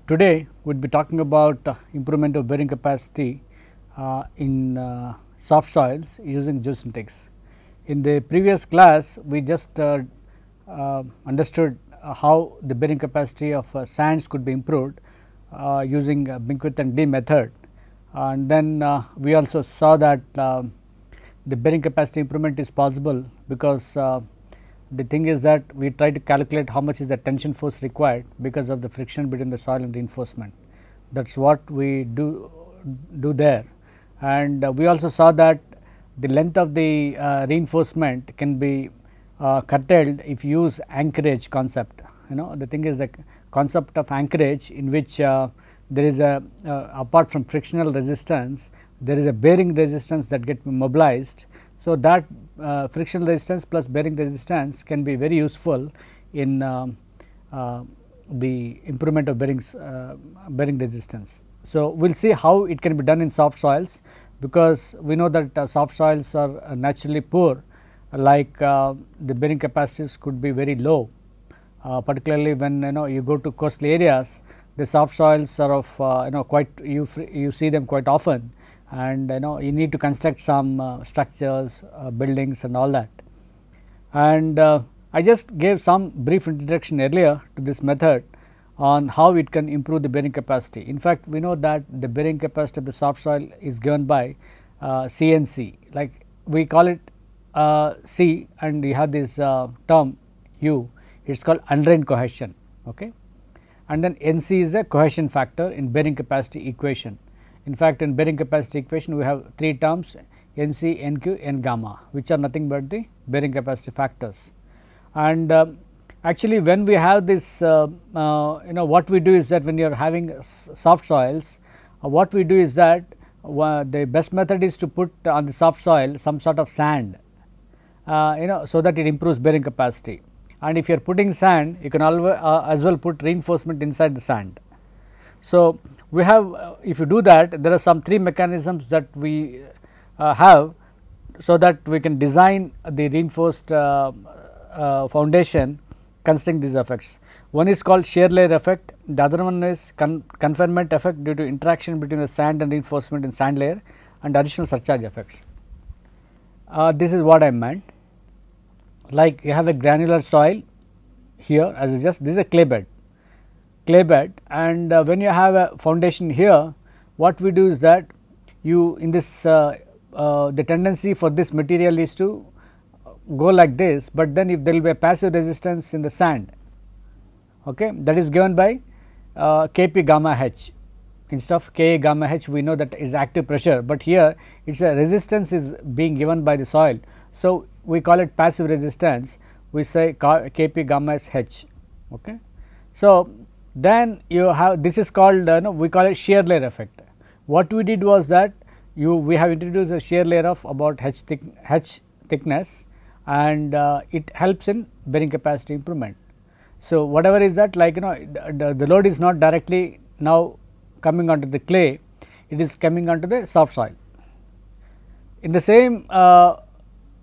Today we will be talking about improvement of bearing capacity in soft soils using geosynthetics. In the previous class we just understood how the bearing capacity of sands could be improved using Binkwith and Dee method, and then we also saw that the bearing capacity improvement is possible because the thing is that we try to calculate how much is the tension force required because of the friction between the soil and reinforcement. That is what we do there, and we also saw that the length of the reinforcement can be curtailed if you use anchorage concept. The thing is the concept of anchorage, in which there is a apart from frictional resistance, there is a bearing resistance that get mobilized. So, that frictional resistance plus bearing resistance can be very useful in the improvement of bearing resistance. So, we will see how it can be done in soft soils, because we know that soft soils are naturally poor, like the bearing capacities could be very low, particularly when you go to coastal areas. The soft soils are of quite you see them quite often, and you need to construct some structures, buildings and all that. And I just gave some brief introduction earlier to this method on how it can improve the bearing capacity. In fact, we know that the bearing capacity of the soft soil is given by CNC, like we call it C, and you have this term U, it is called undrained cohesion, okay. And then NC is a cohesion factor in bearing capacity equation. In fact, in bearing capacity equation we have three terms, NC, NQ, N gamma, which are nothing but the bearing capacity factors. And actually when we have this what we do is that when you are having soft soils, what we do is that the best method is to put on the soft soil some sort of sand, so that it improves bearing capacity. And if you are putting sand, you can always as well put reinforcement inside the sand. So, we have if you do that, there are some three mechanisms that we have, so that we can design the reinforced foundation considering these effects. One is called shear layer effect, the other one is confinement effect due to interaction between the sand and reinforcement in sand layer, and additional surcharge effects. This is what I meant. Like you have a granular soil here, as is just this is a clay bed, and when you have a foundation here, what we do is that you in this the tendency for this material is to go like this, but then if there will be a passive resistance in the sand, okay, that is given by Kp gamma h. Instead of Ka gamma h, we know that is active pressure, but here it is a resistance is being given by the soil. So, we call it passive resistance, we say Kp gamma is h, okay. So, then you have this is called we call it shear layer effect. What we did was that we have introduced a shear layer of about h thickness, and it helps in bearing capacity improvement. So, whatever is that, like the load is not directly now coming onto the clay, it is coming onto the soft soil. In the same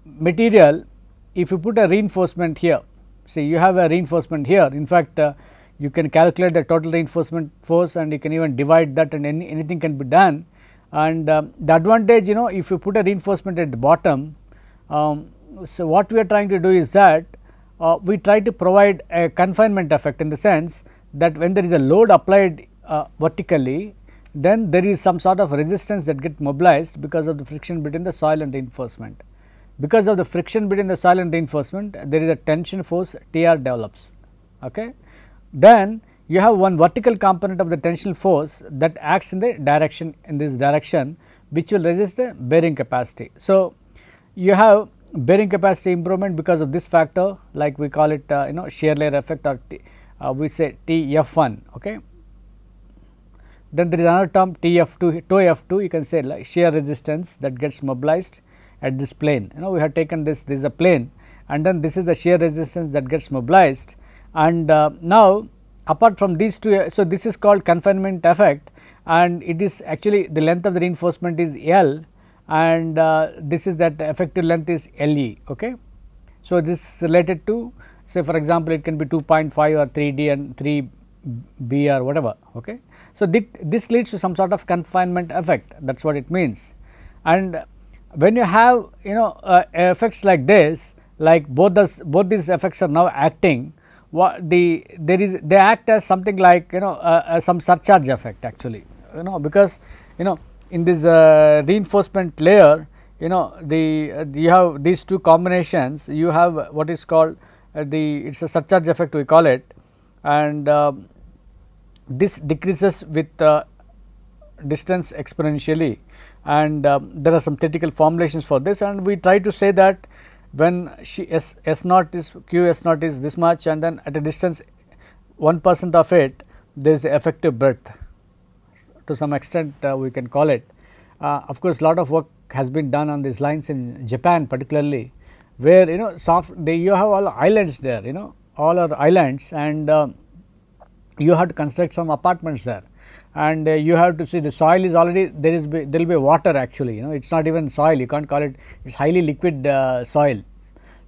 material, if you put a reinforcement here, see you have a reinforcement here, in fact you can calculate the total reinforcement force and you can even divide that, and anything can be done. And the advantage, if you put a reinforcement at the bottom, so what we are trying to do is that we try to provide a confinement effect, in the sense that when there is a load applied vertically, then there is some sort of resistance that get mobilized because of the friction between the soil and reinforcement. Because of the friction between the soil and reinforcement, there is a tension force TR develops, okay. Then you have one vertical component of the tensional force that acts in the direction, which will resist the bearing capacity. So, you have bearing capacity improvement because of this factor, like we call it shear layer effect, or we say TF1, okay. Then there is another term TF2, tau F2, you can say like shear resistance that gets mobilized at this plane. We have taken this is a plane, and then this is the shear resistance that gets mobilized, and now apart from these two, so this is called confinement effect, and it is actually the length of the reinforcement is L, and this is that effective length is LE, okay. So, this is related to, say for example, it can be 2.5 or 3D and 3 B or whatever. Okay. So, this leads to some sort of confinement effect, that is what it means. And when you have effects like this, like both these effects are now acting, they act as something like some surcharge effect actually, because in this reinforcement layer, you have these two combinations, you have what is called it is a surcharge effect we call it, and this decreases with distance exponentially, and there are some theoretical formulations for this, and we try to say that when S naught is Q S naught is this much, and then at a distance 1% of it there is the effective breadth to some extent we can call it. Of course, lot of work has been done on these lines in Japan particularly, where you have all islands there, all are islands, and you have to construct some apartments there, and you have to see the soil is already there will be water actually, it is not even soil, you can't call it, it is highly liquid soil.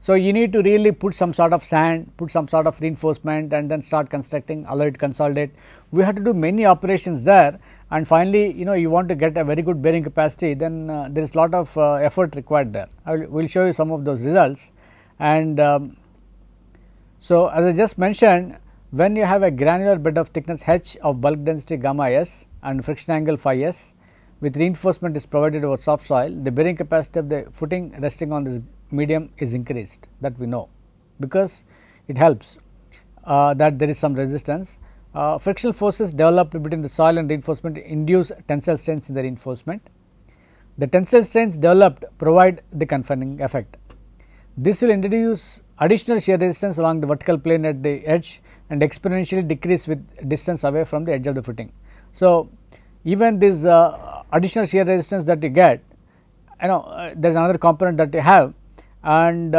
So, you need to really put some sort of sand, put some sort of reinforcement, and then start constructing, allow it consolidate. We have to do many operations there, and finally you want to get a very good bearing capacity, then there is lot of effort required there. We will show you some of those results. And so, as I just mentioned, when you have a granular bed of thickness h of bulk density gamma s and friction angle phi s with reinforcement is provided over soft soil, the bearing capacity of the footing resting on this medium is increased, that we know, because it helps that there is some resistance. Frictional forces developed between the soil and reinforcement induce tensile strains in the reinforcement. The tensile strains developed provide the confining effect. This will introduce additional shear resistance along the vertical plane at the edge and exponentially decrease with distance away from the edge of the footing. So, even this additional shear resistance that you get, there is another component that you have, and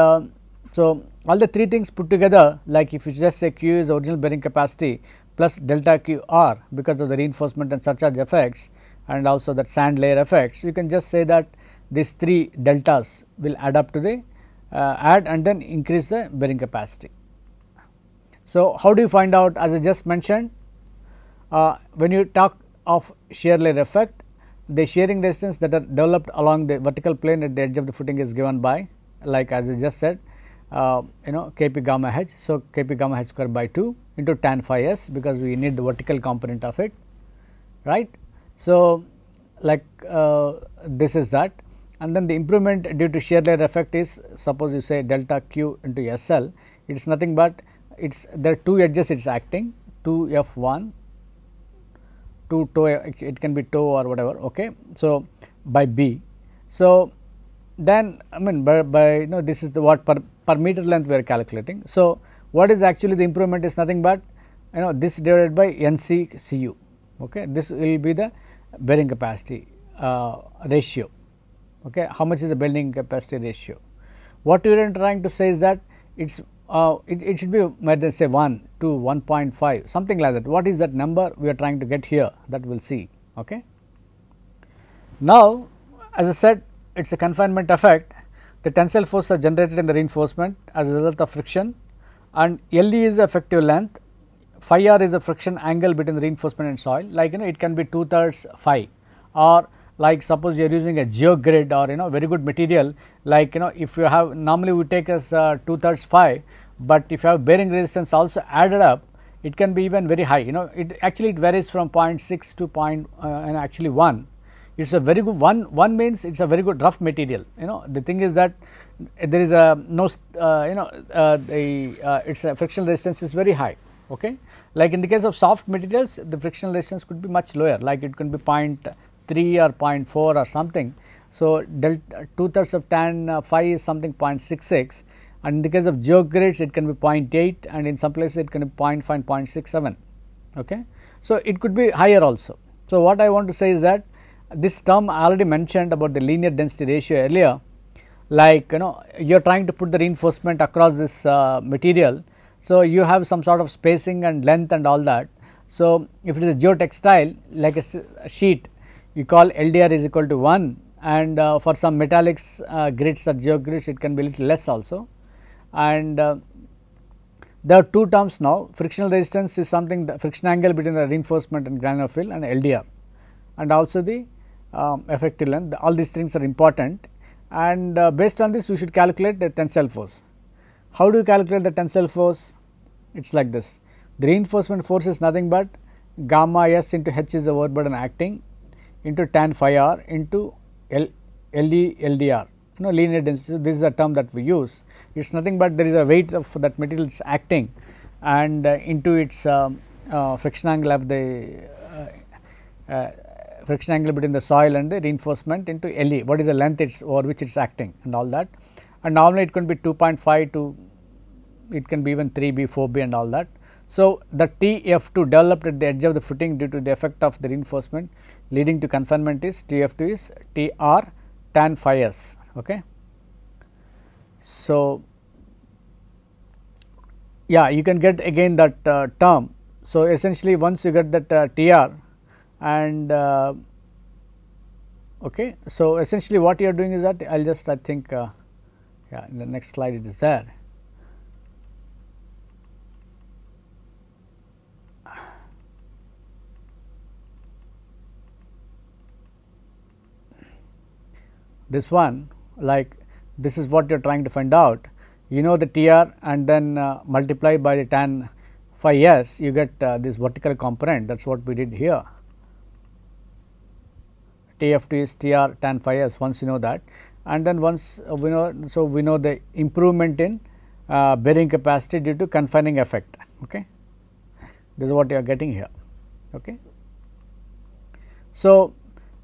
so all the three things put together, like if you just say Q is the original bearing capacity plus delta Q R because of the reinforcement and surcharge effects and also that sand layer effects, you can just say that these three deltas will add up to the add and then increase the bearing capacity. So, how do you find out? As I just mentioned, when you talk of shear layer effect, the shearing resistance that are developed along the vertical plane at the edge of the footing is given by, like as I just said, Kp gamma h. So, Kp gamma h square by 2 into tan phi s, because we need the vertical component of it, right. So, like this is that, and then the improvement due to shear layer effect is, suppose you say delta q into SL, it is nothing but there are two edges it is acting, 2 F1, 2 toe, it can be toe or whatever, okay. So, by B. So, then I mean by this is the what per meter length we are calculating. So, what is actually the improvement is nothing but this divided by NC Cu, okay. This will be the bearing capacity ratio, okay. How much is the bearing capacity ratio? What we are trying to say is that it should be, let's say 1 to 1.5, something like that. What is that number we are trying to get here, that we will see, okay. Now, as I said, it is a confinement effect. The tensile force are generated in the reinforcement as a result of friction, and Le is the effective length, phi r is the friction angle between the reinforcement and soil, like it can be 2/3 phi, or like suppose you are using a geogrid or very good material, like if you have, normally we take as 2/3 phi, but if you have bearing resistance also added up, it can be even very high, it actually it varies from 0.6 to and actually 1. It is a very good one means it is a very good rough material, the thing is that there is a no its frictional resistance is very high, okay. Like in the case of soft materials, the frictional resistance could be much lower, like it can be 0.3 or 0.4 or something. So, 2/3 of tan phi is something 0.66, and in the case of geogrids it can be 0.8, and in some places it can be 0.5 and 0.67, okay. So, it could be higher also. So, what I want to say is that this term I already mentioned about the linear density ratio earlier, like you are trying to put the reinforcement across this material. So, you have some sort of spacing and length and all that. So, if it is a geotextile like a sheet, you call LDR is equal to 1, and for some metallics grids or geogrids it can be little less also, and There are two terms now. Frictional resistance is something, the friction angle between the reinforcement and granular fill, and LDR, and also the effective length. All these things are important, and based on this we should calculate the tensile force. How do you calculate the tensile force? It is like this. The reinforcement force is nothing but gamma s into h is the overburden acting into tan phi r into LE LDR, linear density. This is the term that we use. It is nothing but there is a weight of that material is acting, and into its friction angle of the friction angle between the soil and the reinforcement into LE, what is the length over which it is acting and all that. And normally it can be 2.5 to, it can be even 3B, 4B and all that. So, the TF2 developed at the edge of the footing due to the effect of the reinforcement leading to confinement is TF2 is TR tan phi s. Okay. So, yeah, you can get again that term. So, essentially once you get that TR and okay. So, essentially what you are doing is that I will just I think yeah, in the next slide it is there. This one, like this is what you are trying to find out, you know the TR and then multiply by the tan phi s, you get this vertical component. That is what we did here. TF2 is TR tan phi s, once you know that, and then once we know, so we know the improvement in bearing capacity due to confining effect. Okay. This is what you are getting here. Okay. So,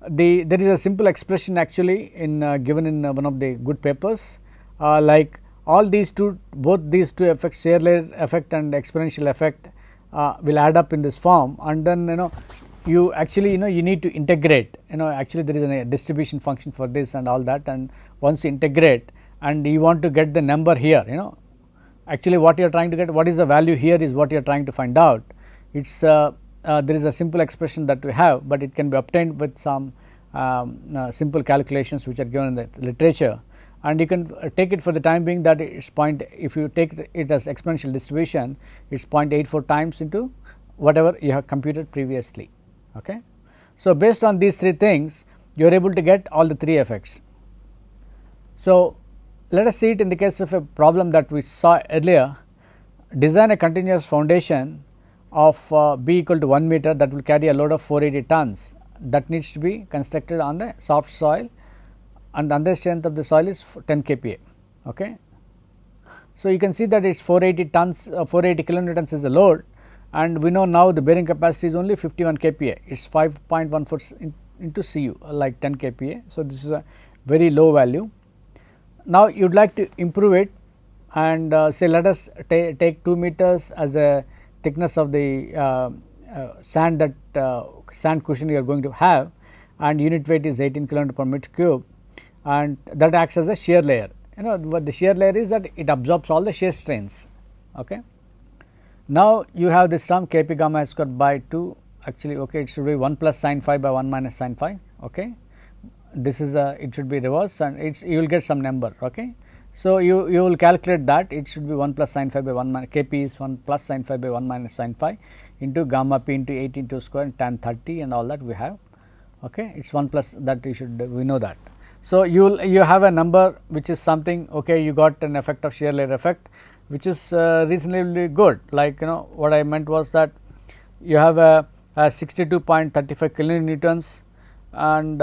there is a simple expression actually in given in one of the good papers, like all these two, both these two effects, shear layer effect and exponential effect will add up in this form, and then you actually you need to integrate, actually there is a distribution function for this and all that, and once you integrate and you want to get the number here, actually what you are trying to get, what is the value here is what you are trying to find out. It is there is a simple expression that we have, but it can be obtained with some simple calculations which are given in the literature, and you can take it for the time being that it is if you take it as exponential distribution, it is 0.84 times into whatever you have computed previously. Okay. So, based on these three things you are able to get all the three effects. So, let us see it in the case of a problem that we saw earlier. Design a continuous foundation of B equal to 1 meter that will carry a load of 480 tons, that needs to be constructed on the soft soil, and the under strength of the soil is 10 kPa. Okay. So, you can see that it is 480 tons, 480 kilonewtons is the load, and we know now the bearing capacity is only 51 kPa, it is 5.14 into Cu, like 10 kPa. So, this is a very low value. Now, you would like to improve it, and say let us take 2 meters as a thickness of the sand, that sand cushion you are going to have, and unit weight is 18 kg per meter cube, and that acts as a shear layer. What the shear layer is, that it absorbs all the shear strains. Okay. Now, you have this term Kp gamma s squared by 2, actually okay, it should be 1 plus sin phi by 1 minus sin phi. Okay. This is it should be reverse, and you will get some number. Okay. So, you will calculate that it should be 1 plus sin phi by 1 minus Kp is 1 plus sin phi by 1 minus sin phi into gamma p into 8 into square and tan 30 and all that we have. Okay. It is 1 plus that we know that. So, you have a number which is something, okay, you got an effect of shear layer effect which is reasonably good, like what I meant was that you have a 62.35 kilonewtons, and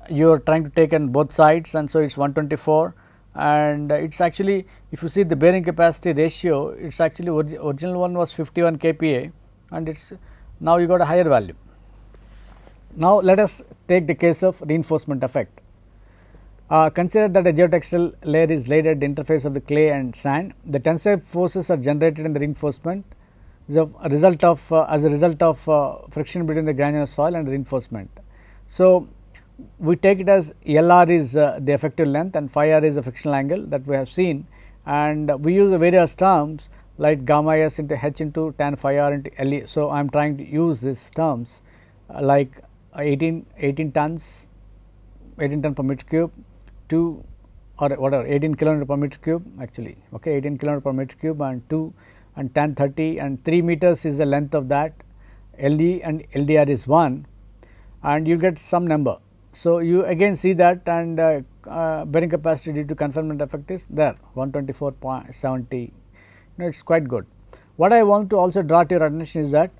you are trying to take in both sides, and so it is 124, and it is actually, if you see the bearing capacity ratio, it is actually original one was 51 kPa, and it is now you got a higher value. Now, let us take the case of reinforcement effect. Consider that a geotextile layer is laid at the interface of the clay and sand. The tensile forces are generated in the reinforcement as a result of friction between the granular soil and the reinforcement. So, we take it as LR is the effective length and phi r is the frictional angle that we have seen, and we use the various terms like gamma s into h into tan phi r into LE. So, I am trying to use these terms like 18 tons, 18 ton per meter cube, 2 or whatever 18 kilometer per meter cube actually, okay, 18 kilometer per meter cube and 2 and tan 30, and 3 meters is the length of that, LD and LDR is 1, and you get some number. So, you again see that, and bearing capacity due to confinement effect is there 124.70, it is quite good. What I want to also draw to your attention is that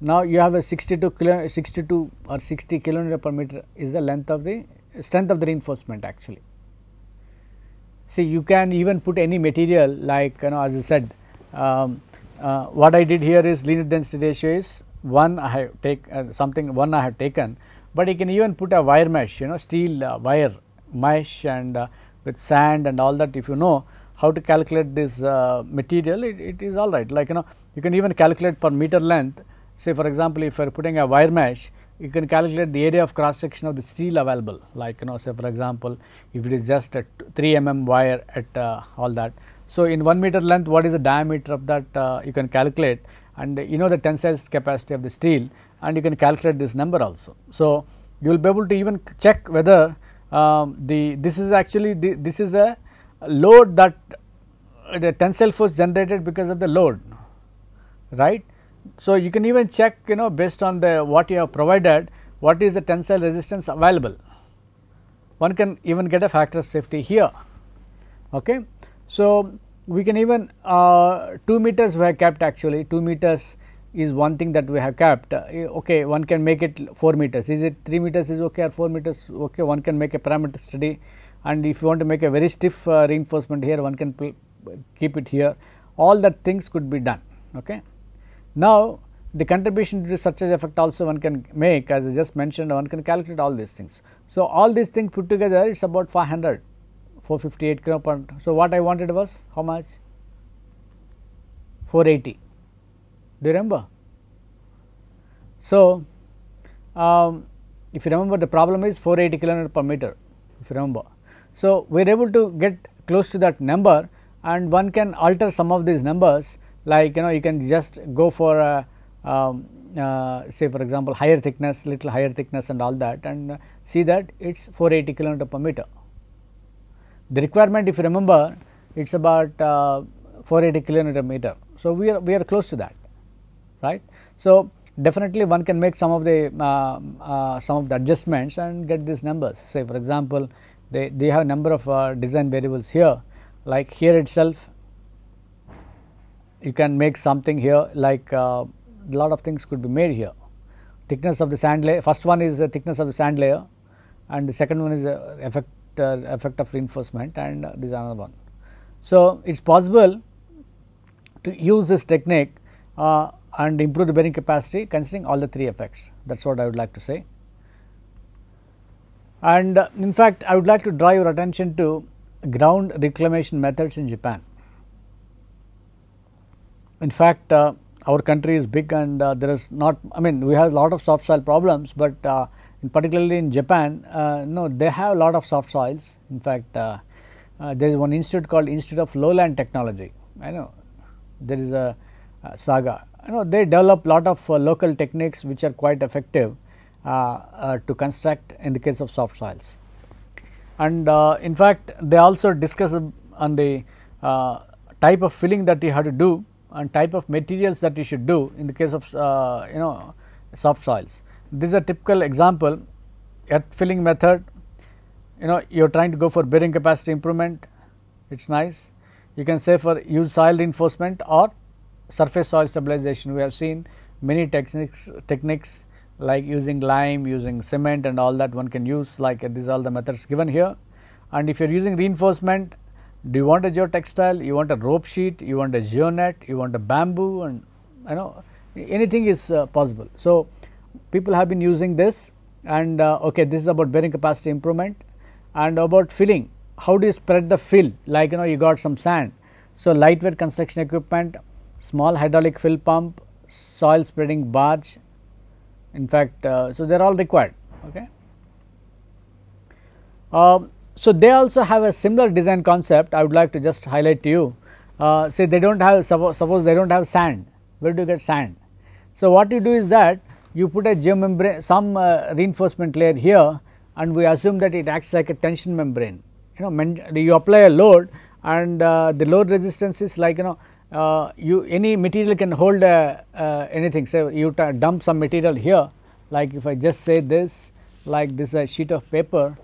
now you have a 62 or 60 kilometer per meter is the length of the strength of the reinforcement actually. See, you can even put any material, like as I said, what I did here is linear density ratio is 1, I have take 1 I have taken, but you can even put a wire mesh, steel wire mesh, and with sand and all that. If you know how to calculate this material, it is all right. Like you can even calculate per meter length. Say for example, if you are putting a wire mesh, you can calculate the area of cross section of the steel available, like say for example, if it is just a 3 mm wire at all that. So, in 1 meter length, what is the diameter of that you can calculate, and the tensile capacity of the steel, and you can calculate this number also. So, you will be able to even check whether this is actually this is a load that the tensile force generated because of the load, right. So, you can even check based on the what you have provided, what is the tensile resistance available. One can even get a factor of safety here. Okay. So, we can even 2 meters we have kept, actually 2 meters is one thing that we have kept. Okay, one can make it 4 meters, is it 3 meters is okay or 4 meters okay, one can make a parameter study, and if you want to make a very stiff reinforcement here, one can keep it here, all that things could be done. Okay. Now, the contribution to surcharge effect also one can make, as I just mentioned, one can calculate all these things. So, all these things put together, it is about 458 kilo per. So, what I wanted was how much? 480. Do you remember? So, if you remember, the problem is 480 kilometer per meter, if you remember. So, we are able to get close to that number, and one can alter some of these numbers, like you can just go for a say for example, higher thickness, little higher thickness and all that, and see that it is 480 kilometer per meter. The requirement, if you remember, it is about 480 kilometer meter. So, we are close to that, right. So, definitely one can make some of the adjustments and get these numbers. Say for example, they have a number of design variables here, like here itself you can make something here, like a lot of things could be made here. Thickness of the sand layer, first one is the thickness of the sand layer, and the second one is the effect of reinforcement, and this is another one. So, it is possible to use this technique and improve the bearing capacity considering all the 3 effects. That is what I would like to say. And in fact, I would like to draw your attention to ground reclamation methods in Japan. In fact, our country is big, and there is not, we have a lot of soft soil problems, but in particularly in Japan, no, they have a lot of soft soils. In fact, there is one institute called Institute of Lowland Technology. I know there is a Saga. They develop lot of local techniques which are quite effective to construct in the case of soft soils. And in fact, they also discuss on the type of filling that you have to do and type of materials that you should do in the case of soft soils. This is a typical example, earth filling method. You are trying to go for bearing capacity improvement, it is nice. You can say for use soil reinforcement or surface soil stabilization. We have seen many techniques like using lime, using cement and all that one can use, like these are all the methods given here. And if you are using reinforcement, do you want a geotextile, you want a rope sheet, you want a geonet, you want a bamboo, and anything is possible. So, people have been using this, and okay, this is about bearing capacity improvement. And about filling, how do you spread the fill, like you got some sand. So, lightweight construction equipment, small hydraulic fill pump, soil spreading barge, in fact, so they are all required. Okay. So, they also have a similar design concept. I would like to just highlight to you. Say they do not have, suppose they do not have sand, where do you get sand? So, what you do is that you put a geomembrane, some reinforcement layer here, and we assume that it acts like a tension membrane. You apply a load, and the load resistance is like you any material can hold anything. Say you dump some material here, like if I just say this, like this is a sheet of paper,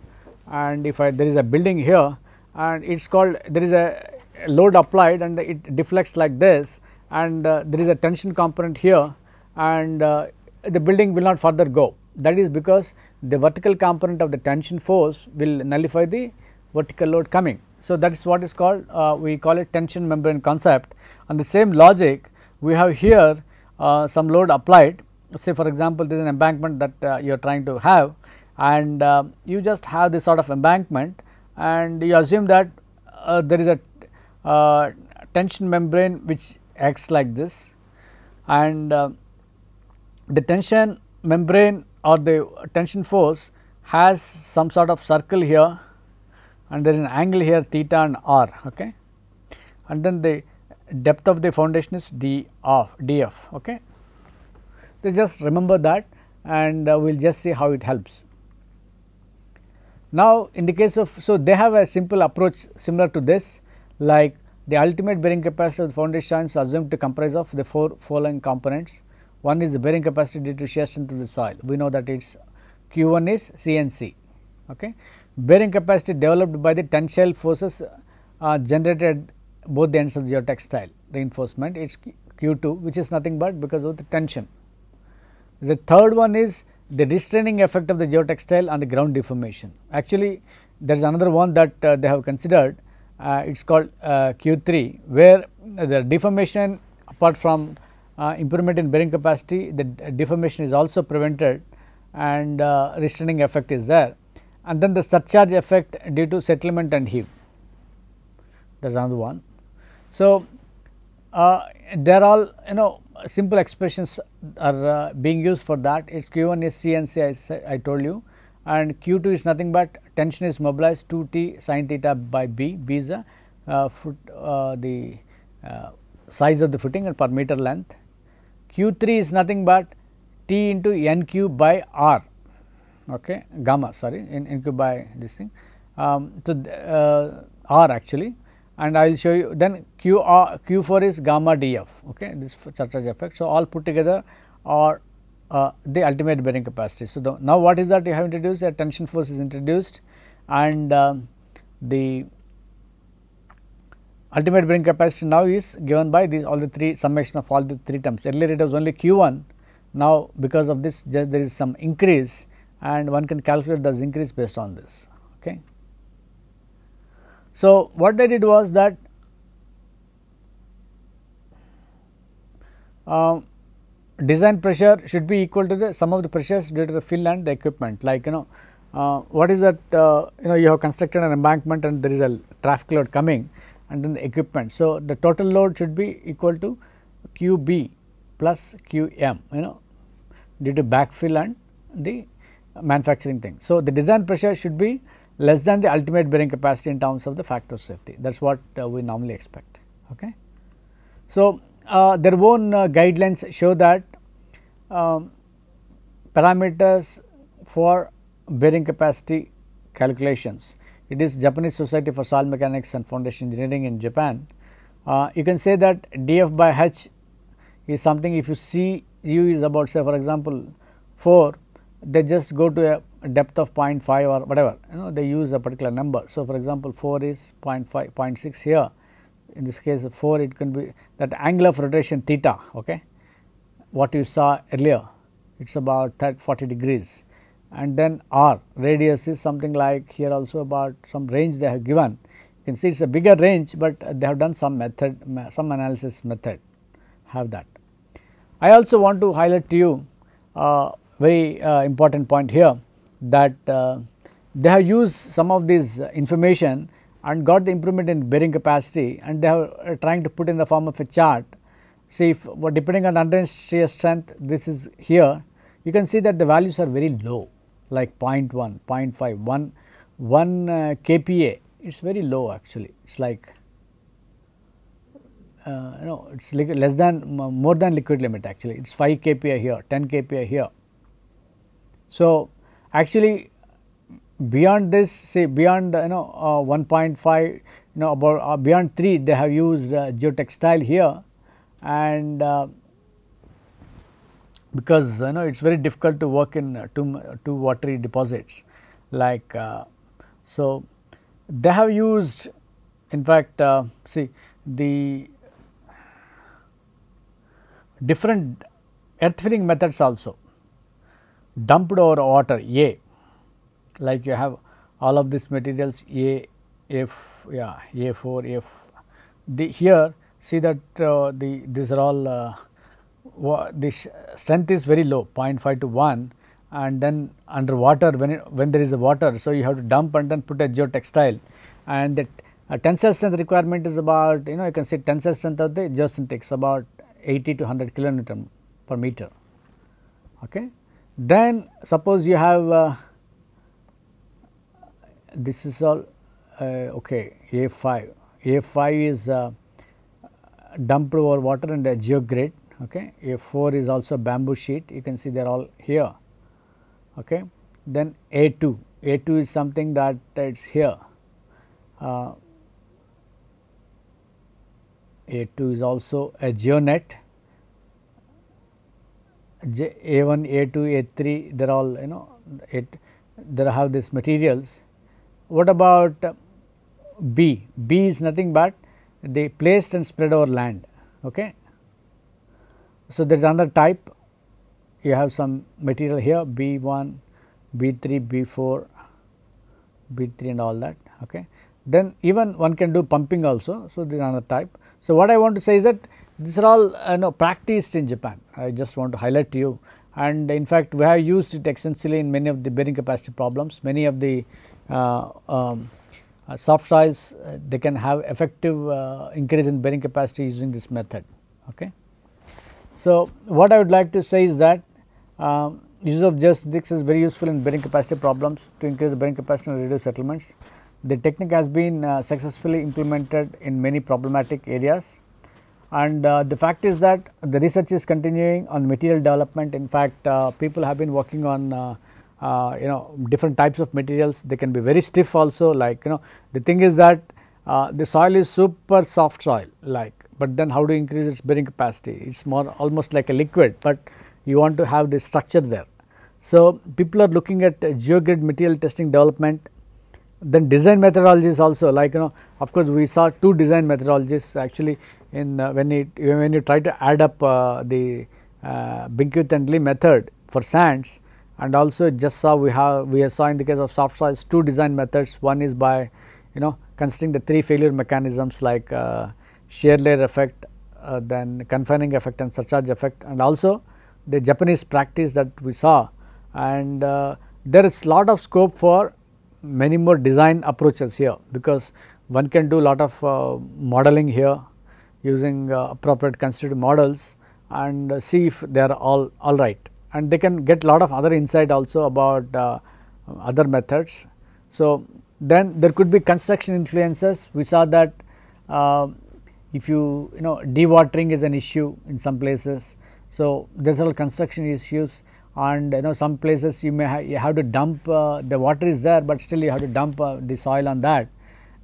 and if there is a building here, and it is called, there is a load applied and it deflects like this, and there is a tension component here, and the building will not further go. That is because the vertical component of the tension force will nullify the vertical load coming. So, that is what is called, we call it tension membrane concept. On the same logic, we have here some load applied. Say for example, there is an embankment that you are trying to have, and you just have this sort of embankment, and you assume that there is a tension membrane which acts like this, and the tension membrane or the tension force has some sort of circle here, and there is an angle here theta and r, okay, and then the depth of the foundation is df. Okay. So, just remember that, and we will just see how it helps. Now, in the case of, so they have a simple approach similar to this, like the ultimate bearing capacity of the foundation is assumed to comprise of the four following components. One is the bearing capacity due to shear strength of the soil. We know that its Q1 is CNC. Okay. Bearing capacity developed by the tensile forces generated both the ends of the geotextile reinforcement, it is Q2, which is nothing but because of the tension. The third one is the restraining effect of the geotextile on the ground deformation. Actually, there is another one that they have considered, it is called Q3, where the deformation, apart from improvement in bearing capacity, the deformation is also prevented, and restraining effect is there, and then the surcharge effect due to settlement and heave, that is another one. So, they are all simple expressions are being used for that. Its Q1 is CNC, I told you, and Q2 is nothing but tension is mobilized 2T sin theta by B. B is the size of the footing and per meter length. Q3 is nothing but T into NQ by R, okay, gamma, sorry, NQ by this thing. So, R actually, and I will show you. Then Q4 is gamma df, okay, this surcharge effect. So, all put together are the ultimate bearing capacity. So, now what is that you have introduced? A tension force is introduced, and the ultimate bearing capacity now is given by these all the three summation of all the three terms. Earlier it was only Q1, now because of this there is some increase, and one can calculate this increase based on this. Okay. So, what they did was that design pressure should be equal to the sum of the pressures due to the fill and the equipment, like what is that you have constructed an embankment and there is a traffic load coming, and then the equipment. So, the total load should be equal to QB plus QM due to backfill and the manufacturing thing. So, the design pressure should be less than the ultimate bearing capacity in terms of the factor of safety, that is what we normally expect. Okay. So, their own guidelines show that parameters for bearing capacity calculations, it is Japanese Society for Soil Mechanics and Foundation Engineering in Japan. You can say that df by h is something, if you see u is about, say for example 4, they just go to a depth of 0.5 or whatever, they use a particular number. So, for example 4 is 0.5, 0.6 here, in this case 4 it can be that angle of rotation theta, okay, what you saw earlier, it is about 40 degrees, and then r radius is something like here also about some range they have given. You can see it is a bigger range, but they have done some method, some analysis method have that. I also want to highlight to you very important point here, that they have used some of this information and got the improvement in bearing capacity, and they are trying to put in the form of a chart. See, if depending on the underlying shear strength, this is here, you can see that the values are very low, like 0.1, 0.5, 1 kPa, it is very low actually, it is like it is less than, more than liquid limit actually, it is 5 kPa here, 10 kPa here. So, actually beyond this, say beyond 1.5, about beyond 3 they have used geotextile here, and because it is very difficult to work in too watery deposits like so they have used, in fact see the different earth filling methods also dumped over water A, like you have all of these materials A, F, yeah, A4, F. Here see that these are all this strength is very low, 0.5 to 1, and then under water, when there is a water, so you have to dump and then put a geotextile, and that tensile strength requirement is about, you can say tensile strength of the geosynthetics about 80 to 100 kilonewton per meter. Okay. Then suppose you have this is all okay, A5. A5 is dumped over water and a geogrid. Okay. A4 is also bamboo sheet, you can see they are all here. Okay. Then A2, A2 is something that it is here. A2 is also a geonet. A1, A2, A3, they are all they have these materials. What about B? B is nothing but they placed and spread over land. Okay. So, there is another type, you have some material here B1, B3, B4, B3 and all that. Okay. Then even one can do pumping also. So, this is another type. So, what I want to say is that these are all practiced in Japan. I just want to highlight to you, and in fact, we have used it extensively in many of the bearing capacity problems. Many of the soft soils they can have effective increase in bearing capacity using this method. Okay. So, what I would like to say is that use of geosynthetics is very useful in bearing capacity problems to increase the bearing capacity and reduce settlements. The technique has been successfully implemented in many problematic areas, and the fact is that the research is continuing on material development. In fact, people have been working on different types of materials. They can be very stiff also, like the thing is that the soil is super soft soil, like, but then how to increase its bearing capacity? It is more almost like a liquid, but you want to have the structure there. So, people are looking at geogrid material testing development. Then design methodologies also, like of course, we saw 2 design methodologies actually in when you try to add up the Binkwith and Lee method for sands, and also just saw we saw in the case of soft soils 2 design methods. One is by considering the 3 failure mechanisms like shear layer effect, then confining effect and surcharge effect, and also the Japanese practice that we saw, and there is lot of scope for many more design approaches here, because one can do lot of modeling here using appropriate constitutive models and see if they are all right, and they can get lot of other insight also about other methods. So, then there could be construction influences. We saw that if dewatering is an issue in some places. So, there are construction issues, and some places you you have to dump the water is there, but still you have to dump the soil on that,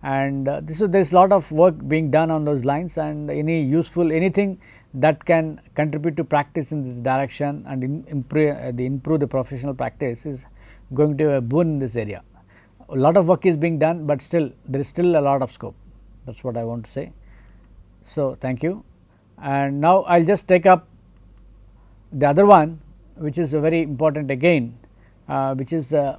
and there is lot of work being done on those lines, and anything that can contribute to practice in this direction and improve the professional practice is going to be a boon in this area. A lot of work is being done, but still there is still a lot of scope. That is what I want to say. So, thank you, and now I will just take up the other one, which is very important again, which is the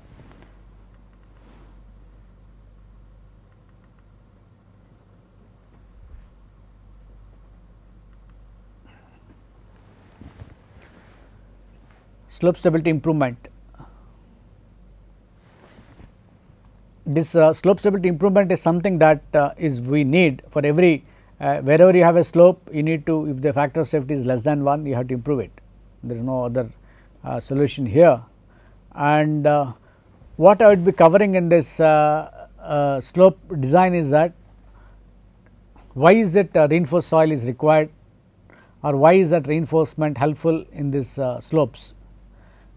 slope stability improvement. This slope stability improvement is something that we need for every wherever you have a slope, you need to, if the factor of safety is less than 1, you have to improve it. There is no other solution here, and what I would be covering in this slope design is that why is it reinforced soil is required, or why is that reinforcement helpful in these slopes.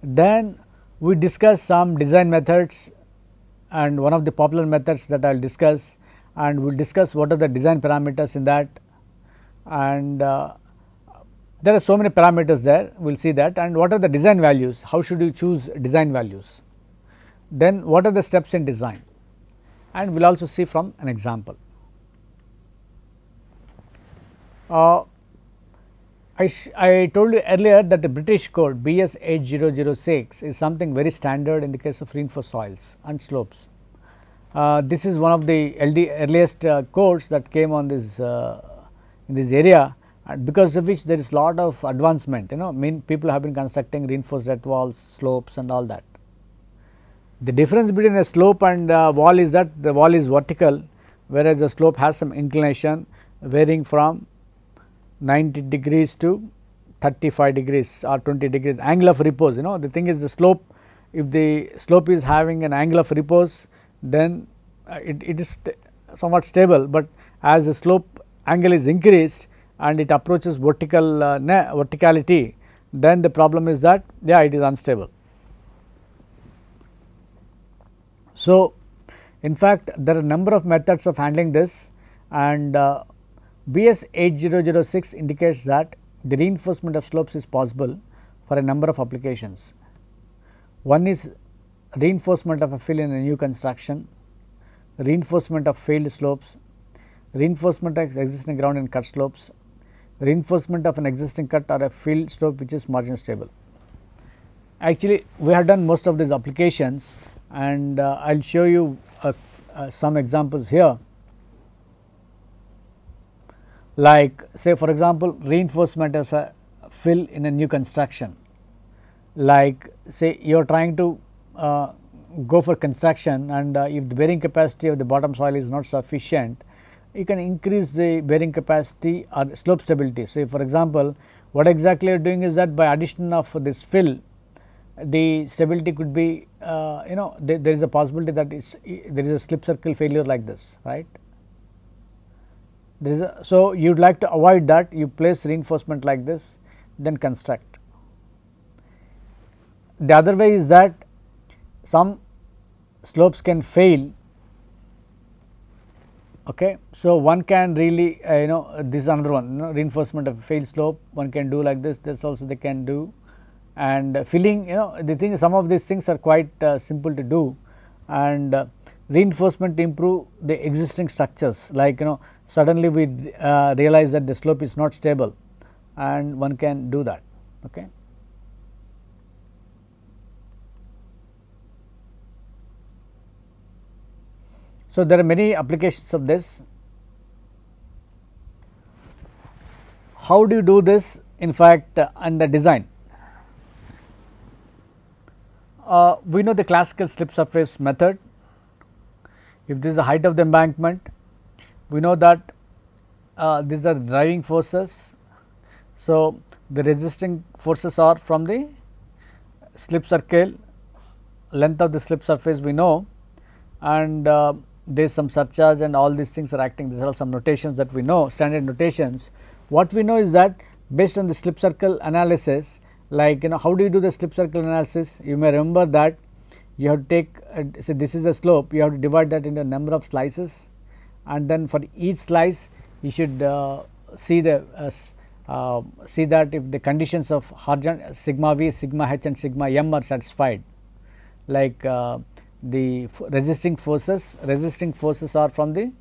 Then we discuss some design methods and one of the popular methods that I will discuss, and we will discuss what are the design parameters in that, and there are so many parameters there, we will see that, and what are the design values, how should you choose design values, then what are the steps in design, and we will also see from an example. I told you earlier that the British code BS 8006 is something very standard in the case of reinforced soils and slopes. This is one of the earliest codes that came on this in this area, and because of which there is lot of advancement, people have been constructing reinforced earth walls, slopes and all that. The difference between a slope and wall is that the wall is vertical, whereas the slope has some inclination varying from 90 degrees to 35 degrees or 20 degrees angle of repose. The thing is the slope, if the slope is having an angle of repose, then it is somewhat stable, but as the slope angle is increased and it approaches verticality, then the problem is that it is unstable. So, in fact, there are number of methods of handling this, and BS 8006 indicates that the reinforcement of slopes is possible for a number of applications. One is reinforcement of a fill in a new construction, reinforcement of failed slopes, reinforcement of existing ground in cut slopes, reinforcement of an existing cut or a field slope which is margin stable. Actually, we have done most of these applications, and I will show you some examples here. Like say for example, reinforcement of a fill in a new construction, like say you are trying to go for construction, and if the bearing capacity of the bottom soil is not sufficient, you can increase the bearing capacity or slope stability. So, for example, what exactly you are doing is that by addition of this fill, the stability could be there is a possibility that there is a slip circle failure like this, right. So, you would like to avoid that, you place reinforcement like this, then construct. The other way is that some slopes can fail. Okay. So, one can really this is another one, reinforcement of failed slope, one can do like this, this also they can do, and filling, the thing, some of these things are quite simple to do, and reinforcement to improve the existing structures, like suddenly we realize that the slope is not stable, and one can do that. Okay. So, there are many applications of this. How do you do this? In fact, in the design, we know the classical slip surface method. If this is the height of the embankment, we know that these are driving forces. So, the resisting forces are from the slip circle, length of the slip surface we know, and there is some surcharge and all these things are acting. These are some notations that we know, standard notations. What we know is that based on the slip circle analysis, like how do you do the slip circle analysis? You may remember that you have to take say this is the slope, you have to divide that into a number of slices, and then for each slice you should see that if the conditions of horizontal sigma v, sigma h and sigma m are satisfied, like the resisting forces are from the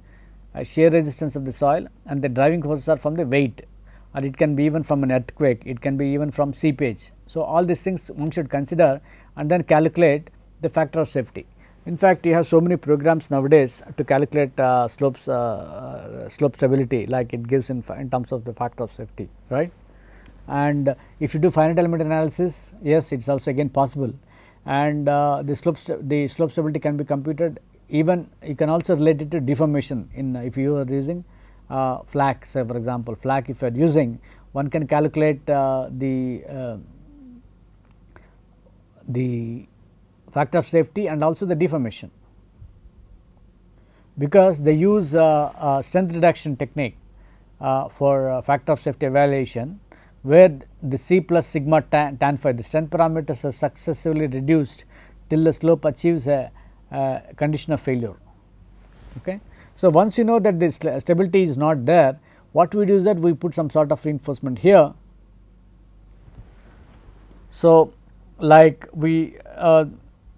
shear resistance of the soil, and the driving forces are from the weight, or it can be even from an earthquake, it can be even from seepage. So, all these things one should consider and then calculate the factor of safety. In fact, you have so many programs nowadays to calculate slope stability, like it gives in terms of the factor of safety, right. And if you do finite element analysis, yes, it is also again possible, and the slope stability can be computed. Even you can also relate it to deformation in if you are using flak, say for example, flak if you are using, one can calculate the factor of safety and also the deformation, because they use strength reduction technique for factor of safety evaluation, where the C plus sigma tan phi, the strength parameters are successively reduced till the slope achieves a condition of failure. Okay. So, once you know that this stability is not there, what we do is that we put some sort of reinforcement here. So, like we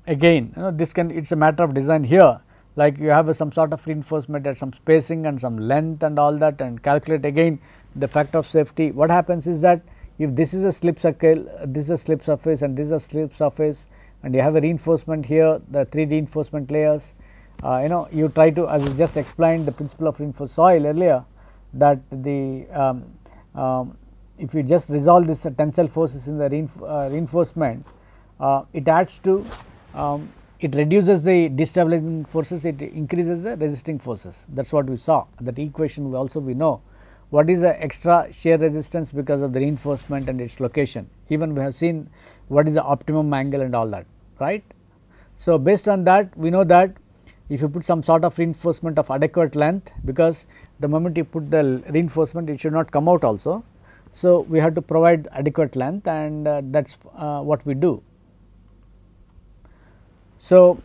again this can, it is a matter of design here, like you have some sort of reinforcement at some spacing and some length and all that, and calculate again the factor of safety. What happens is that if this is a slip circle, this is a slip surface and this is a slip surface, and you have a reinforcement here, the 3 reinforcement layers, you try to, as I just explained the principle of reinforced soil earlier, that the if you just resolve this tensile forces in the reinforcement, it adds to it reduces the destabilizing forces, it increases the resisting forces. That is what we saw, that equation we know what is the extra shear resistance because of the reinforcement and its location. Even we have seen what is the optimum angle and all that, right. So, based on that we know that if you put some sort of reinforcement of adequate length, because the moment you put the reinforcement it should not come out also. So, we have to provide adequate length, and that is what we do. So,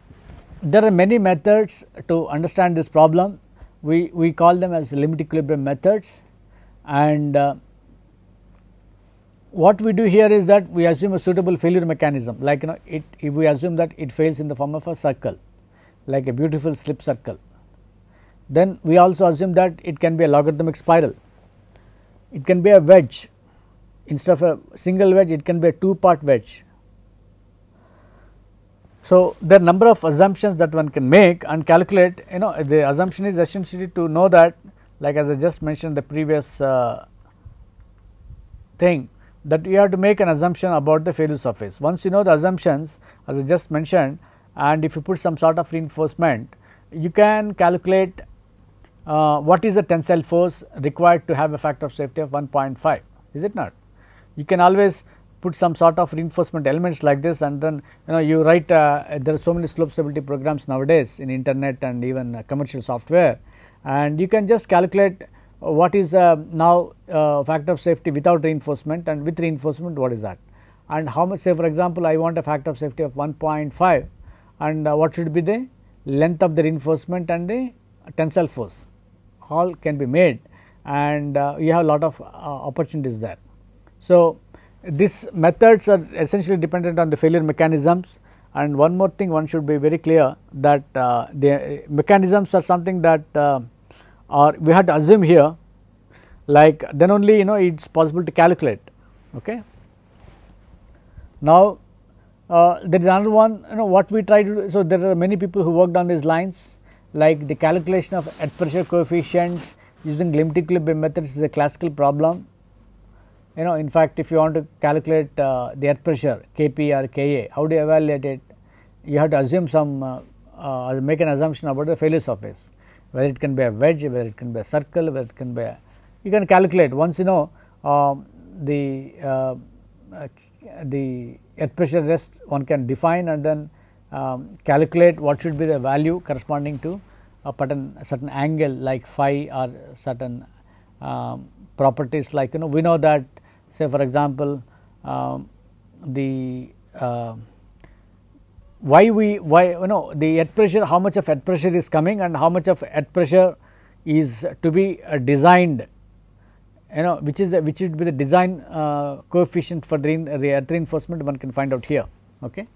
there are many methods to understand this problem. We call them as limit equilibrium methods, and what we do here is that we assume a suitable failure mechanism, like if we assume that it fails in the form of a circle, like a beautiful slip circle. Then we also assume that it can be a logarithmic spiral, it can be a wedge, instead of a single wedge it can be a 2-part wedge. So, there are number of assumptions that one can make and calculate. The assumption is essentially to know that, like as I just mentioned the previous thing, that you have to make an assumption about the failure surface. Once you know the assumptions as I just mentioned, and if you put some sort of reinforcement, you can calculate what is the tensile force required to have a factor of safety of 1.5, is it not? You can always put some sort of reinforcement elements like this, and then you write there are so many slope stability programs nowadays in internet and even commercial software, and you can just calculate what is now factor of safety without reinforcement, and with reinforcement what is that, and how much. Say for example, I want a factor of safety of 1.5, and what should be the length of the reinforcement and the tensile force, all can be made, and you have a lot of opportunities there. So, these methods are essentially dependent on the failure mechanisms, and one more thing one should be very clear, that the mechanisms are something that we have to assume here, like then only it is possible to calculate. Okay. Now, there is another one, what we try to do. So, there are many people who worked on these lines, like the calculation of earth pressure coefficients using limit equilibrium methods is a classical problem. In fact, if you want to calculate the earth pressure Kp or Ka, how do you evaluate it? You have to assume some make an assumption about the failure surface, whether it can be a wedge, whether it can be a circle, whether it can be a, you can calculate. Once you know the earth pressure rest, one can define and then calculate what should be the value corresponding to a certain angle like phi, or certain properties, like we know that, say for example, the the earth pressure, how much of earth pressure is coming and how much of earth pressure is to be designed, which should be the design coefficient for the earth reinforcement, one can find out here. Okay.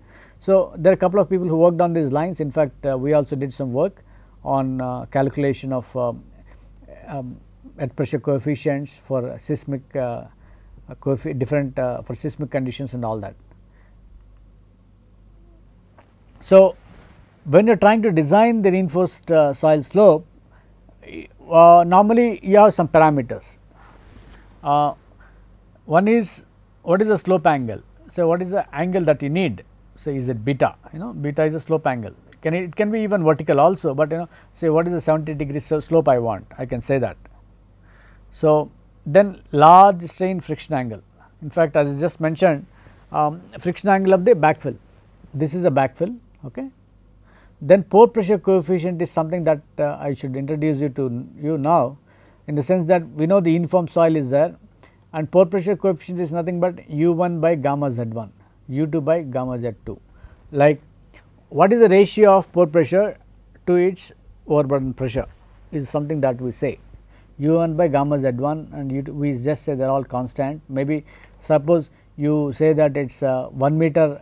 So, there are a couple of people who worked on these lines. In fact, we also did some work on calculation of earth pressure coefficients for seismic different for seismic conditions and all that. So, when you are trying to design the reinforced soil slope, normally you have some parameters. One is, what is the slope angle? So, what is the angle that you need? So, is it beta? Beta is a slope angle. It can be even vertical also, but say what is the 70 degrees slope I want, I can say that. So, then large strain friction angle. In fact, as I just mentioned, friction angle of the backfill, this is a backfill. Okay. Then pore pressure coefficient is something that I should introduce you now, in the sense that we know the uniform soil is there, and pore pressure coefficient is nothing but U1 by gamma Z1, U2 by gamma Z2. Like what is the ratio of pore pressure to its overburden pressure is something that we say u1 by gamma z1, and we just say they are all constant. Maybe suppose you say that it is 1 meter,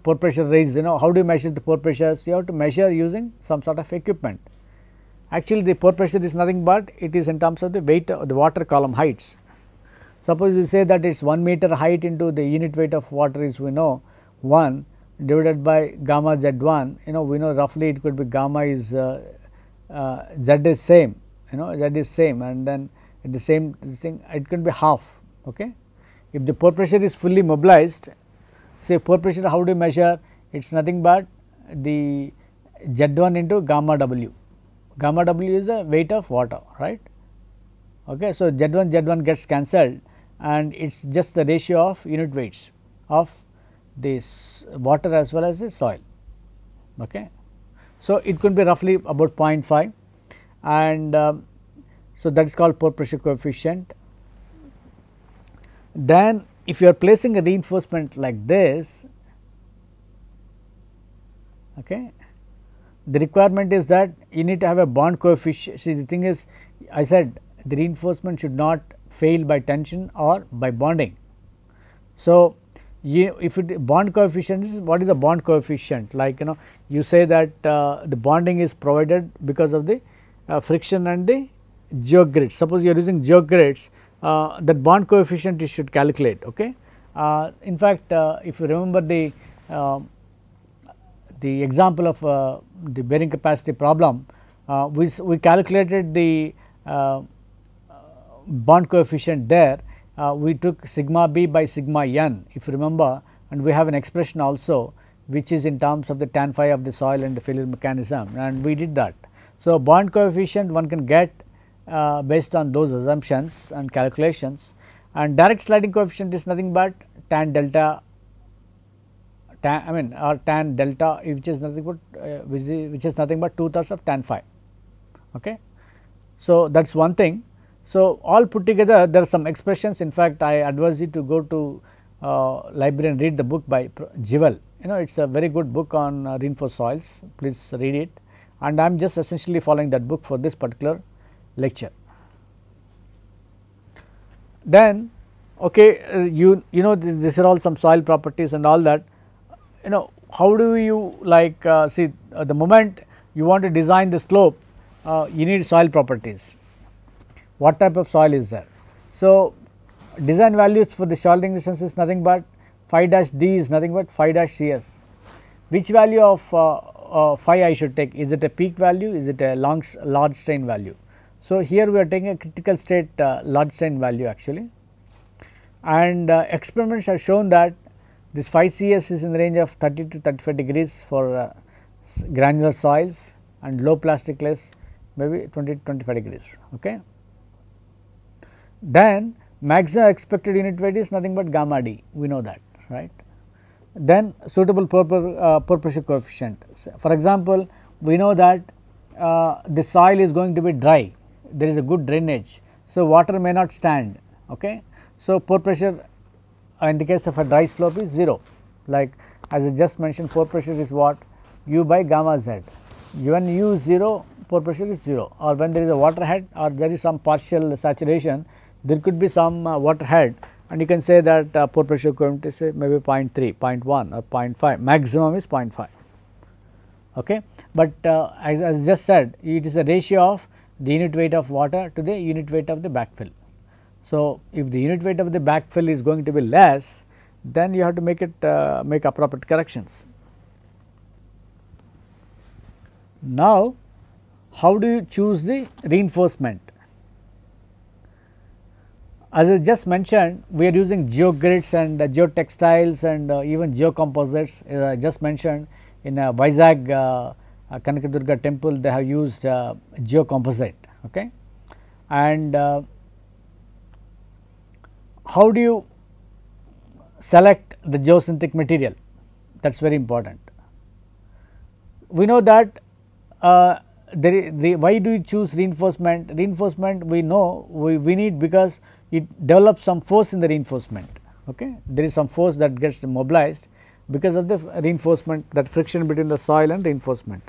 pore pressure raised, how do you measure the pore pressures? You have to measure using some sort of equipment. Actually, the pore pressure is nothing but it is in terms of the weight of the water column heights. Suppose you say that it is 1 meter height into the unit weight of water is, we know, 1 divided by gamma z1, we know roughly it could be gamma is z is same, z is same, and then at the same thing it can be half. Okay. If the pore pressure is fully mobilized, say pore pressure, how do you measure? It is nothing but the z1 into gamma w. Gamma w is the weight of water, right. Okay. So, z1 gets cancelled, and it is just the ratio of unit weights of this water as well as the soil. Okay. So, it could be roughly about 0.5, and so that is called pore pressure coefficient. Then if you are placing a reinforcement like this, okay, the requirement is that you need to have a bond coefficient. See, the thing is, I said the reinforcement should not fail by tension or by bonding. So, if it bond coefficient is, what is the bond coefficient? Like, you say that the bonding is provided because of the friction and the geogrids. Suppose you are using geogrids, that bond coefficient you should calculate. Okay. In fact, if you remember the example of the bearing capacity problem, we calculated the bond coefficient there. We took sigma b by sigma n, if you remember, and we have an expression also which is in terms of the tan phi of the soil and the failure mechanism, and we did that. So, bond coefficient one can get based on those assumptions and calculations, and direct sliding coefficient is nothing but tan delta, or tan delta, which is nothing but which is nothing but 2/3 of tan phi. Okay. So, that is one thing. So, all put together there are some expressions. In fact, I advise you to go to library and read the book by Jewell. It is a very good book on reinforced soils. Please read it, and I am just essentially following that book for this particular lecture. Then, okay, these are all some soil properties and all that. How do you like see the moment you want to design the slope, you need soil properties. What type of soil is there? So, design values for the shouldering distance is nothing but phi dash d is nothing but phi dash cs. Which value of phi I should take? Is it a peak value? Is it a large strain value? So, here we are taking a critical state large strain value actually, and experiments have shown that this phi cs is in the range of 30 to 35 degrees for granular soils, and low plasticless maybe 20 to 25 degrees. Okay. Then maximum expected unit weight is nothing but gamma d, we know that, right. Then suitable pore pressure coefficient. For example, we know that the soil is going to be dry, there is a good drainage, so water may not stand. Okay. So, pore pressure in the case of a dry slope is 0, like as I just mentioned, pore pressure is what, u by gamma z. When u is 0, pore pressure is 0, or when there is a water head or there is some partial saturation, there could be some water head, and you can say that pore pressure coefficient is maybe 0.3, 0.1 or 0.5, maximum is 0.5. Okay. But as I just said, it is a ratio of the unit weight of water to the unit weight of the backfill. So, if the unit weight of the backfill is going to be less, then you have to make it make appropriate corrections. Now, how do you choose the reinforcement? As I just mentioned, we are using geogrids and geotextiles and even geocomposites. As I just mentioned, in Vizag Kanakadurga temple, they have used geocomposite. Okay. And how do you select the geosynthetic material? That is very important. We know that why do we choose reinforcement? Reinforcement we know we need because it develops some force in the reinforcement. Okay. There is some force that gets mobilized, because of the reinforcement, that friction between the soil and reinforcement.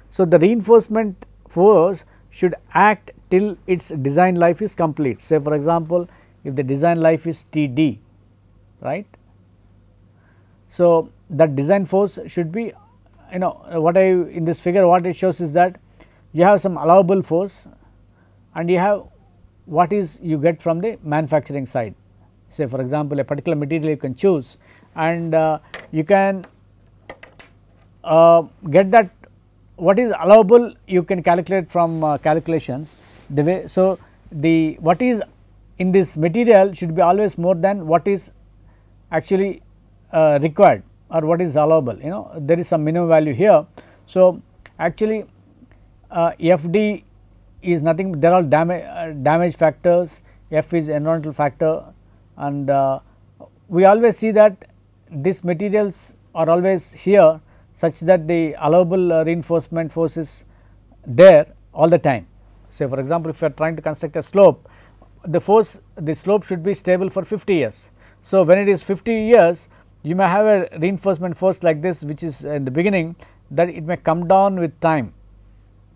So, the reinforcement force should act till its design life is complete. Say for example, if the design life is Td, right. So, that design force should be, what I in this figure what it shows is that you have some allowable force and you have what is you get from the manufacturing side. Say for example, a particular material you can choose and you can get that what is allowable you can calculate from calculations the way. So, the what is in this material should be always more than what is actually required or what is allowable, there is some minimum value here. So, actually Fd is nothing, they are all damage factors, F is environmental factor, and we always see that these materials are always here such that the allowable reinforcement force is there all the time. Say for example, if you are trying to construct a slope, the slope should be stable for 50 years. So, when it is 50 years you may have a reinforcement force like this which is in the beginning, that it may come down with time,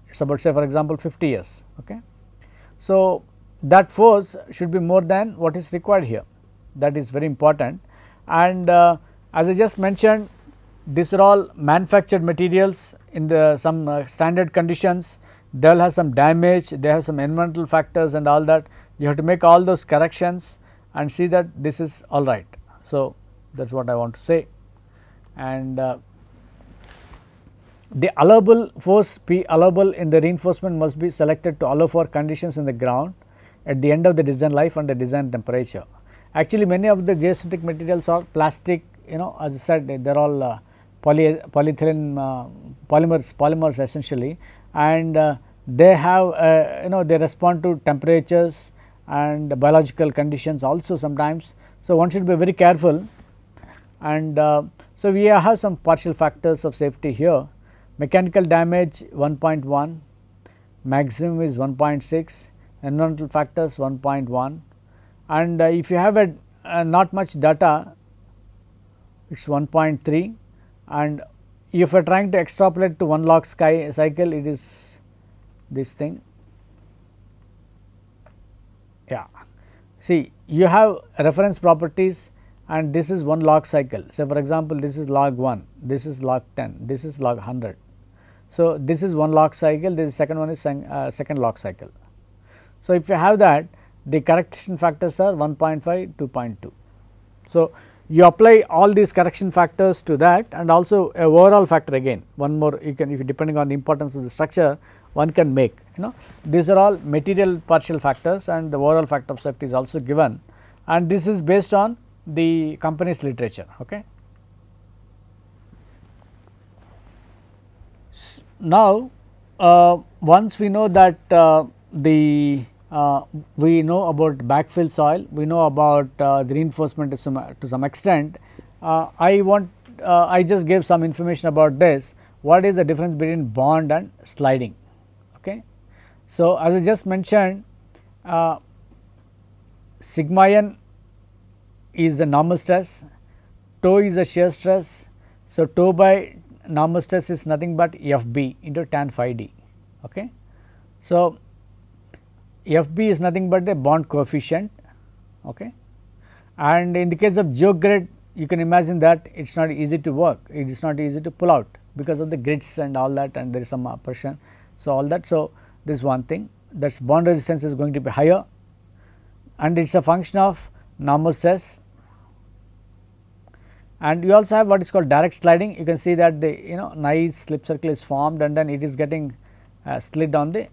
it is about say for example 50 years. Okay. So, that force should be more than what is required here, that is very important. And as I just mentioned, these are all manufactured materials in the some standard conditions, they will have some damage, they have some environmental factors and all that. You have to make all those corrections and see that this is all right. So, that is what I want to say. And the allowable force P allowable in the reinforcement must be selected to allow for conditions in the ground at the end of the design life and the design temperature. Actually, many of the geocentric materials are plastic, as I said they are all polyethylene polymers essentially, and they have they respond to temperatures and biological conditions also sometimes. So, one should be very careful, and so we have some partial factors of safety here. Mechanical damage 1.1, maximum is 1.6, environmental factors 1.1, and if you have a not much data it is 1.3, and if you are trying to extrapolate to 1 log cycle it is this thing. Yeah, see you have reference properties and this is 1 log cycle. Say for example, this is log 1, this is log 10, this is log 100. So, this is 1 log cycle, this second one is second log cycle. So, if you have that, the correction factors are 1.5, 2.2. So, you apply all these correction factors to that, and also a overall factor again one more you can, if depending on the importance of the structure, one can make, these are all material partial factors and the overall factor of safety is also given, and this is based on the company's literature. Okay. Now, once we know that we know about backfill soil, we know about the reinforcement to some extent. I just gave some information about this. What is the difference between bond and sliding? Okay. So, as I just mentioned, sigma n is the normal stress, tau is the shear stress. So, tau by normal stress is nothing but Fb into tan phi d. Okay. So, Fb is nothing but the bond coefficient, okay. And in the case of geogrid, you can imagine that it is not easy to work, it is not easy to pull out because of the grids and all that, and there is some pressure. So, all that. So, this is one thing, that is bond resistance is going to be higher, and it is a function of normal stress. And you also have what is called direct sliding. You can see that the nice slip circle is formed and then it is getting slid on the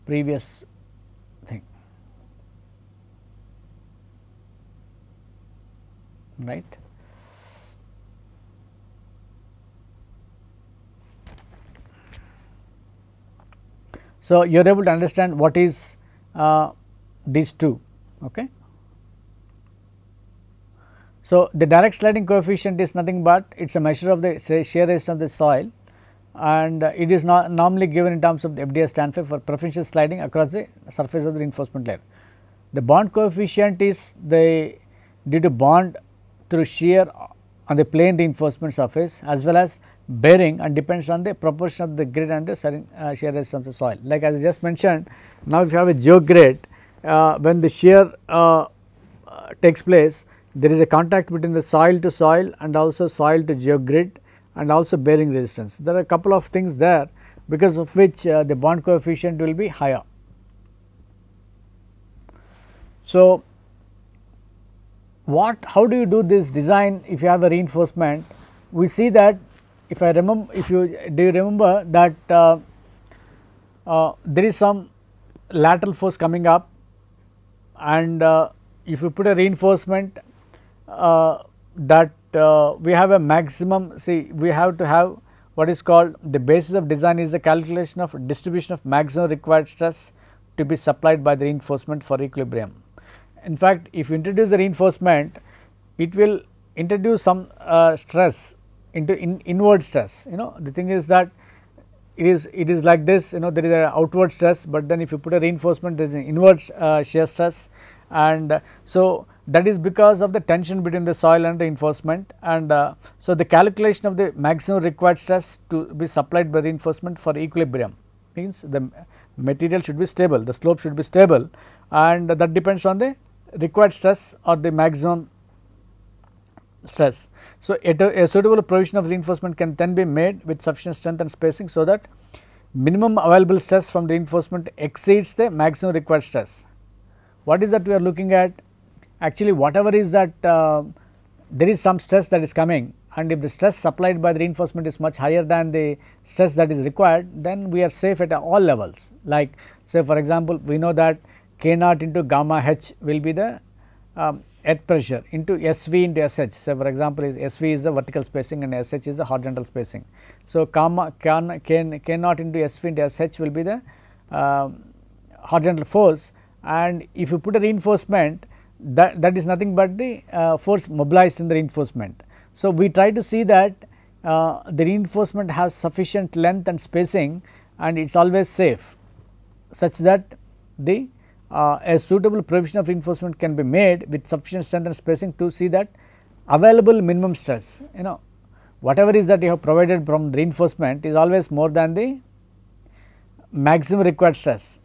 previous thing, right. So, you are able to understand what is these two. Okay. So, the direct sliding coefficient is nothing but it is a measure of the shear resistance of the soil, and it is not normally given in terms of the FDS tan phi for preferential sliding across the surface of the reinforcement layer. The bond coefficient is the due to bond through shear on the plane reinforcement surface as well as bearing, and depends on the proportion of the grid and the shear resistance of the soil. Like as I just mentioned, now if you have a geogrid, when the shear takes place, there is a contact between the soil to soil and also soil to geogrid and also bearing resistance. There are a couple of things there, because of which the bond coefficient will be higher. So, how do you do this design if you have a reinforcement? We see that, if I remember, do you remember that there is some lateral force coming up, and if you put a reinforcement that we have a maximum, see, we have to have what is called the basis of design is the calculation of distribution of maximum required stress to be supplied by the reinforcement for equilibrium. In fact, if you introduce the reinforcement, it will introduce some stress into inward stress. The thing is that it is like this, there is an outward stress, but then if you put a reinforcement, there is an inward shear stress, and so that is because of the tension between the soil and reinforcement. And so the calculation of the maximum required stress to be supplied by reinforcement for equilibrium means the material should be stable, the slope should be stable, and that depends on the required stress or the maximum stress. So, a suitable provision of reinforcement can then be made with sufficient strength and spacing, so that minimum available stress from the reinforcement exceeds the maximum required stress. What is that we are looking at? Actually, whatever is that there is some stress that is coming, and if the stress supplied by the reinforcement is much higher than the stress that is required, then we are safe at all levels. Like say for example, we know that K naught into gamma h will be the earth pressure into SV into SH. Say for example, SV is the vertical spacing and SH is the horizontal spacing. So, K naught into SV into SH will be the horizontal force, and if you put a reinforcement, that is nothing but the force mobilized in the reinforcement. So, we try to see that the reinforcement has sufficient length and spacing, and it is always safe, such that the a suitable provision of reinforcement can be made with sufficient strength and spacing to see that available minimum stress, whatever is that you have provided from reinforcement is always more than the maximum required stress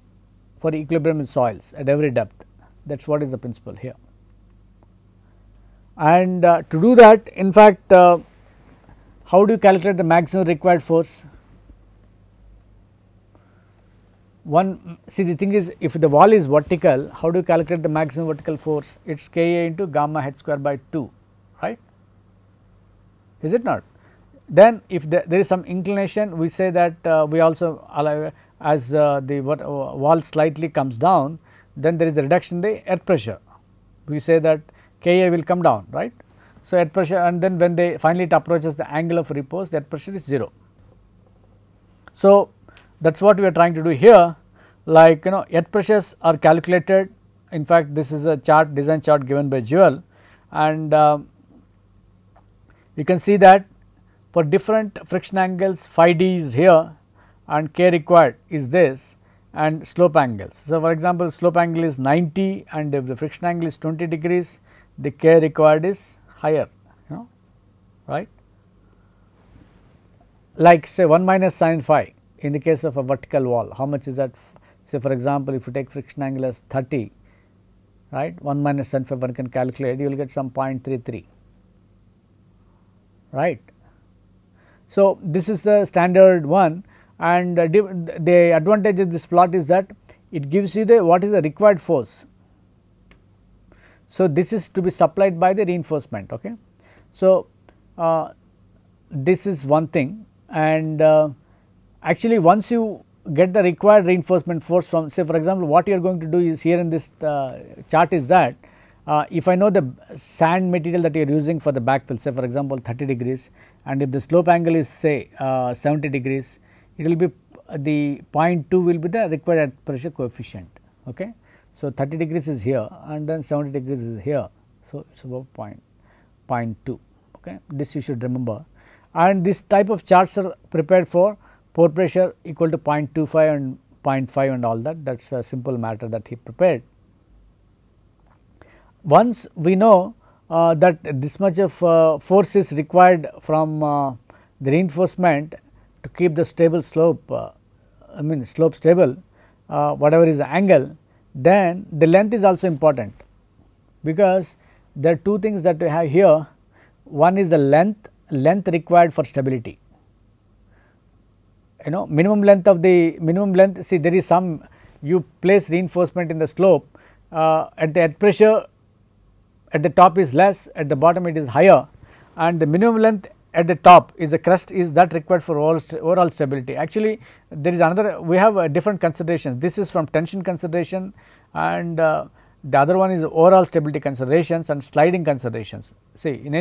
for equilibrium in soils at every depth. That is what is the principle here. And to do that, in fact, how do you calculate the maximum required force? See, the thing is, if the wall is vertical, how do you calculate the maximum vertical force? It is Ka into gamma h square by 2, right? Is it not? Then if there is some inclination, we say that we also allow, as the wall slightly comes down, then there is a reduction in the earth pressure. We say that Ka will come down, right. So, earth pressure, and then when they finally it approaches the angle of repose, the earth pressure is 0. So, that is what we are trying to do here, like earth pressures are calculated. In fact, this is a chart, design chart given by Jewell, and you can see that for different friction angles, phi d is here and K required is this, and slope angles. So, for example, slope angle is 90, and if the friction angle is 20 degrees, the K required is higher, right. Like say 1 minus sin phi in the case of a vertical wall, how much is that? Say for example, if you take friction angle as 30, right, 1 minus sin phi one can calculate, you will get some 0.33, right. So, this is the standard one, and the advantage of this plot is that it gives you the what is the required force. So, this is to be supplied by the reinforcement. Okay. So, this is one thing, and actually once you get the required reinforcement force from, say for example, what you are going to do is here in this chart is that if I know the sand material that you are using for the backfill, say for example 30 degrees, and if the slope angle is say 70 degrees, it will be the 0.2 will be the required pressure coefficient. Okay. So, 30 degrees is here and then 70 degrees is here. So, it is about 0.2. Okay. This you should remember, and this type of charts are prepared for pore pressure equal to 0.25 and 0.5 and all that. That is a simple matter that he prepared. Once we know that this much of force is required from the reinforcement to keep the stable slope, I mean slope stable, whatever is the angle, then the length is also important, because there are two things that we have here. One is the length required for stability. You know, minimum length, see there is some, you place reinforcement in the slope, at the earth pressure at the top is less, at the bottom it is higher, and the minimum length at the top is the crust is that required for overall stability. Actually there is another, we have different considerations. This is from tension consideration, and the other one is overall stability considerations and sliding considerations. See, in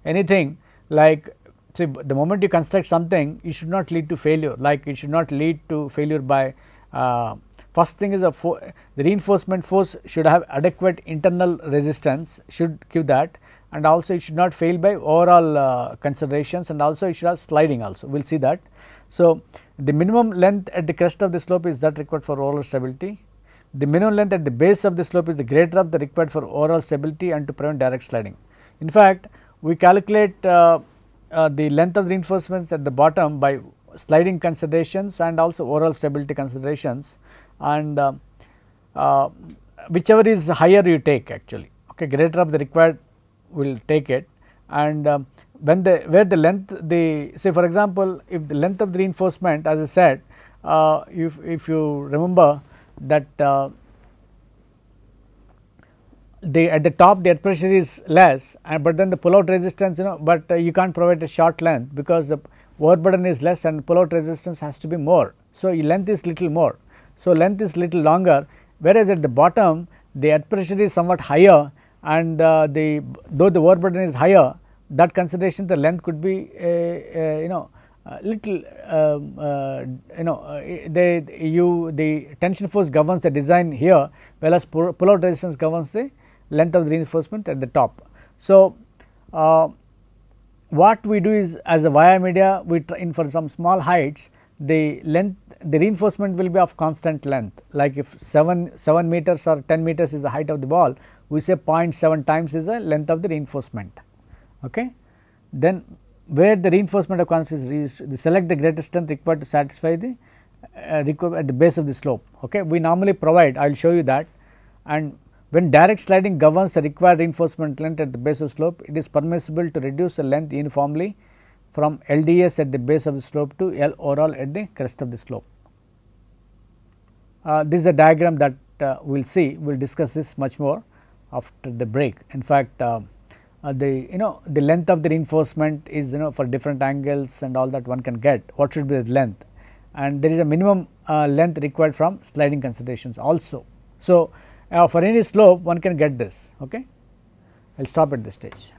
anything, like see, the moment you construct something, it should not lead to failure, like it should not lead to failure by first thing is the reinforcement force should have adequate internal resistance, should give that, and also it should not fail by overall considerations, and also it should have sliding also, we will see that. So, the minimum length at the crest of the slope is that required for overall stability. The minimum length at the base of the slope is the greater of the required for overall stability and to prevent direct sliding. In fact, we calculate the length of the reinforcements at the bottom by sliding considerations and also overall stability considerations, and whichever is higher you take actually, okay, greater of the required will take it. And when where the length, say for example, if the length of the reinforcement, as I said, if you remember that at the top the earth pressure is less, but then the pull out resistance, you know, but you can't provide a short length because the overburden is less and pull out resistance has to be more. So, length is little more. So, length is little longer, whereas at the bottom the earth pressure is somewhat higher, and though the overburden is higher, that consideration the length could be little, the tension force governs the design here, whereas pull out resistance governs the length of the reinforcement at the top. So, what we do is, as a via media, we try for some small heights, the reinforcement will be of constant length, like if 7 meters or 10 meters is the height of the ball, we say 0.7 times is the length of the reinforcement. Okay. Then where the reinforcement of constant is used, select the greatest strength required to satisfy the requirement at the base of the slope. Okay. We normally provide, I will show you that, and when direct sliding governs the required reinforcement length at the base of slope, it is permissible to reduce the length uniformly from LDS at the base of the slope to L overall at the crest of the slope. This is a diagram that we will see, we will discuss this much more after the break. In fact, the length of the reinforcement is, for different angles and all that one can get what should be the length, and there is a minimum length required from sliding considerations also. So, for any slope one can get this. Okay. I will stop at this stage.